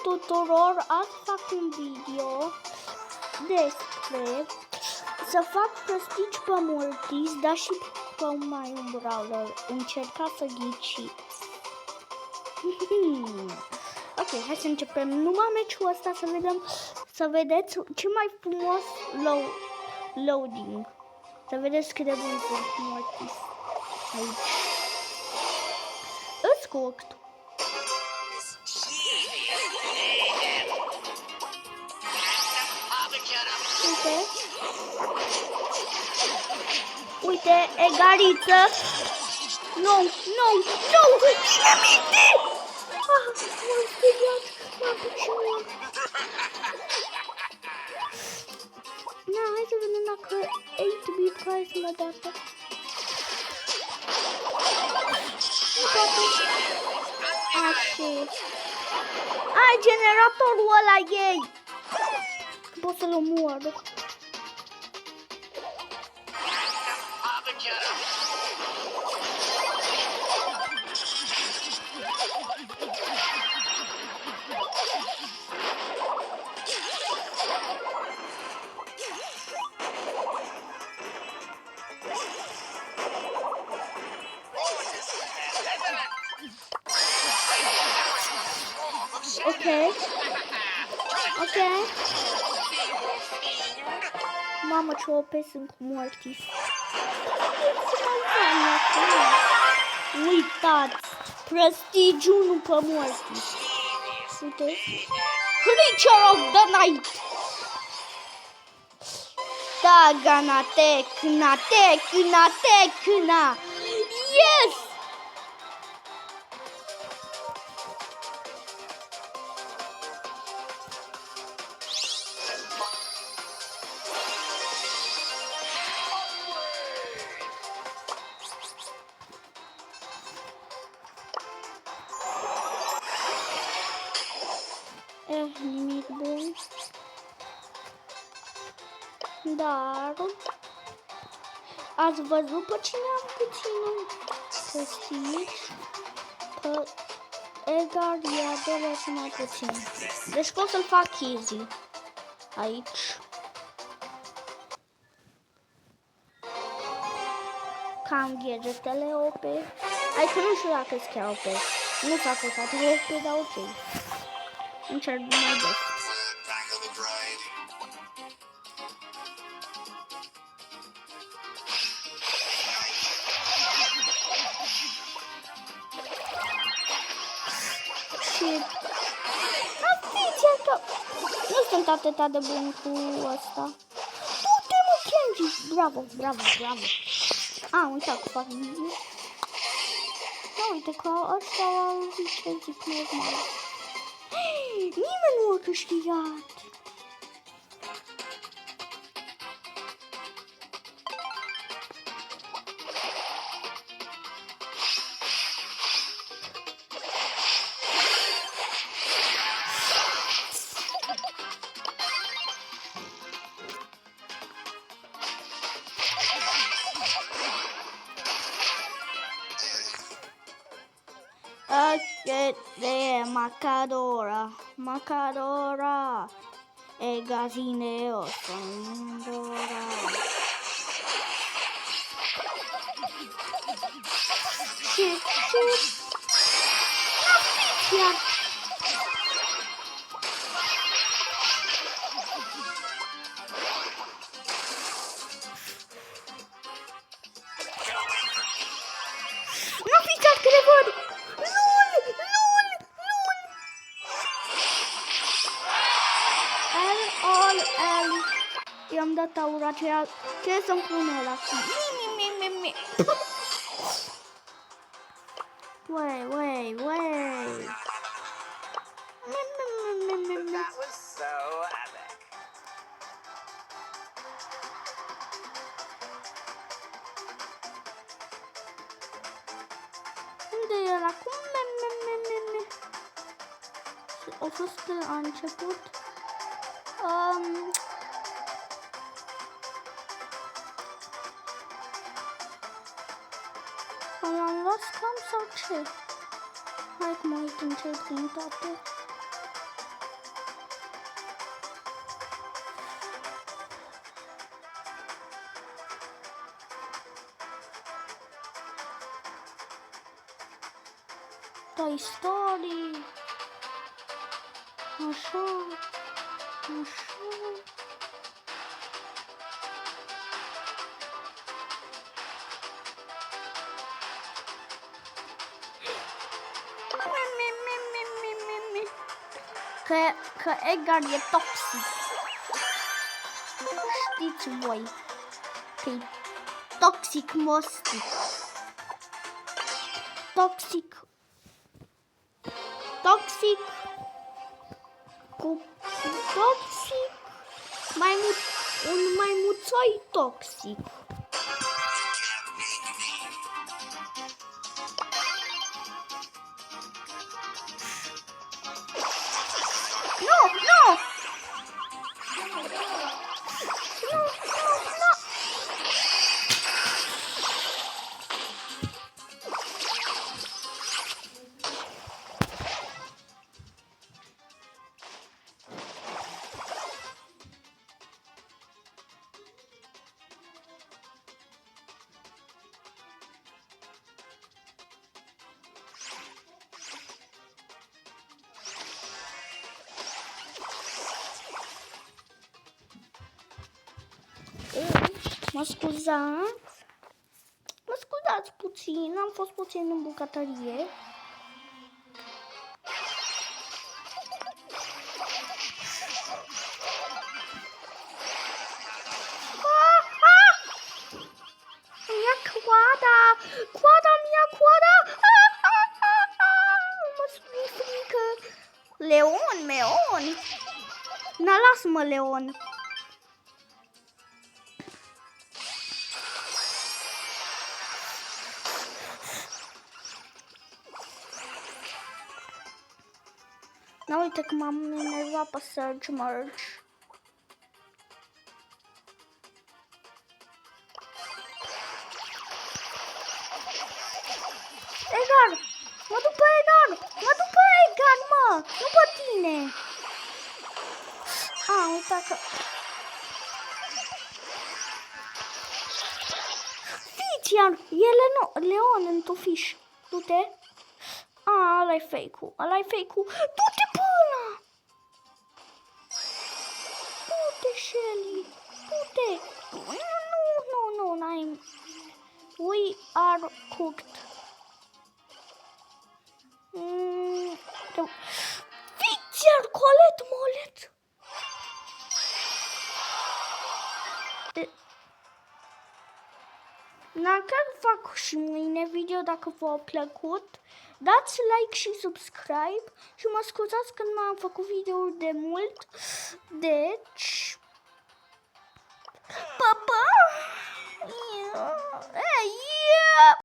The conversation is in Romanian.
tuturor! Azi fac un video despre să fac Prestige pe Mortis, dar și pe mai un brawler. Încerca să ghiciți. Ok, hai să începem numai meciul ăsta să vedem, să vedeți ce mai frumos loading. Să vedeți cât de bun sunt Mortis aici. Scurt. Uite, egaliță. Nu, dinamite! M-am speriat, m-am piciuat. Na, hai să vedem dacă 8-bit care să mă dea asta. Nu poate. Așa. Ai, generatorul ăla ei. Pot să-l omor. Ok. Mamă, ce OP sunt cu Mortis. Uitați, Prestige 1 pe Mortis. Uite. Creature of the Night. Da, gana, tecna. Yes! Nimic bun. Dar ați văzut pe cine am puțin Prestige? Pe Edgar e și mai puțin. Deci pot să-l fac easy. Aici. Cam gadgetele OP. Adică nu știu dacă sunt chiar OP. Nu s-a fost atât OP, dar ok. Încerc mai des. Și nu sunt atât de bun cu ăsta. Du-te, mă, Kenji! Bravo. A, uitat că fac video. Da, uite că ăsta a zis ce zic normal. Nimeni nu a câștigat. De Macadora e gazineo sondora. Shit. Nu fiți cât de văd! I-am dat aura aceea. Ce să-mi pune ăla? Wey. That was so epic. Unde e ăla? A fost la început. L-am luat cam sau ce? Hai că mă uit în ce din toate. Toy Story. Așa. Așa. Că Edgar e toxic. Știți voi că e toxic mostic. Toxic cu toxic un maimuțoi toxic. Nu! Mă scuzați puțin, am fost puțin în bucătărie. Coada mea. Mi-e frică. Leon. Na, lasă-mă, Leon. Na, uite că m-am enervat pe Surge Merge. Edgar! Mă duc pe Edgar! Mă! Nu pe tine! Uita că... Fiți iar! E Leon în tufiș. Du-te! Ăla-i fake-ul. Du-te până! Du-te, Shelly! Du-te! Nu, n-ai... We are cooked. Fiți iar, molet! Chiar fac și mâine video dacă v-a plăcut. Dați like și subscribe și mă scuzați că nu am făcut videouri de mult. Deci